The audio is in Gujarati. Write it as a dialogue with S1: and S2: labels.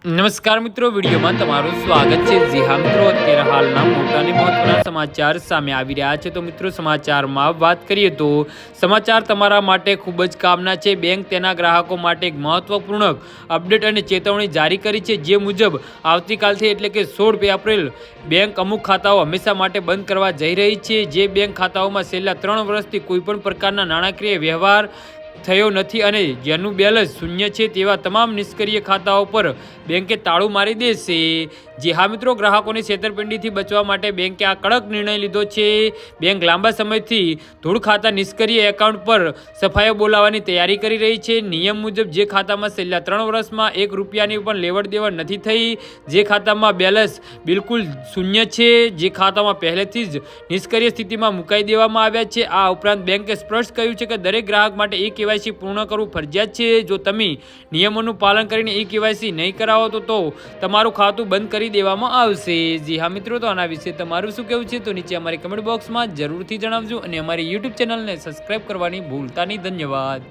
S1: નમસ્કાર મિત્રો, વિડીયોમાં તમારું સ્વાગત છે। જી હા મિત્રો, અત્યારે હાલના મોટા અને મહત્વના સમાચાર સામે આવી રહ્યા છે। તો મિત્રો, સમાચારમાં વાત કરીએ તો સમાચાર તમારા માટે ખૂબ જ કામના છે। બેંક તેના ગ્રાહકો માટે એક મહત્વપૂર્ણ અપડેટ અને ચેતવણી જારી કરી છે, જે મુજબ આવતીકાલથી એટલે કે 16 એપ્રિલ બેંક અમુક ખાતાઓ હંમેશા માટે બંધ કરવા જઈ રહી છે। જે બેંક ખાતાઓમાં છેલ્લા 3 વર્ષથી કોઈપણ પ્રકારના નાણાકીય વ્યવહાર થયો નથી અને જેનું બેલેન્સ શૂન્ય છે તેવા તમામ નિષ્ક્રિય ખાતાઓ પર બેંકે તાળું મારી દેશે। જી હા મિત્રો, ગ્રાહકોની છેતરપિંડીથી બચવા માટે બેંકે આ કડક નિર્ણય લીધો છે। બેંક લાંબા સમયથી ધૂળ ખાતા નિષ્ક્રિય એકાઉન્ટ પર સફાઈઓ બોલાવવાની તૈયારી કરી રહી છે। નિયમ મુજબ જે ખાતામાં છેલ્લા 3 વર્ષમાં 1 રૂપિયાની પણ લેવડ દેવડ નથી થઈ, જે ખાતામાં બેલેન્સ બિલકુલ શૂન્ય છે, જે ખાતામાં પહેલેથી જ નિષ્ક્રિય સ્થિતિમાં મુકાઈ દેવામાં આવ્યા છે। આ ઉપરાંત બેંકે સ્પષ્ટ કહ્યું છે કે દરેક ગ્રાહક માટે કેવાયસી પૂર્ણ કરવું ફરજિયાત છે। જો તમે નિયમોનું પાલન કરીને કેવાયસી નહીં કરાવો તો તમારું ખાતું બંધ કરી દેવામાં આવશે। જી હા મિત્રો, તો આના વિશે તમારું શું કહેવું છે તો નીચે અમારી કમેન્ટ બોક્સમાં જરૂરથી જણાવજો અને અમારી યુટ્યુબ ચેનલને સબસ્ક્રાઇબ કરવાની ભૂલતા નહીં। ધન્યવાદ।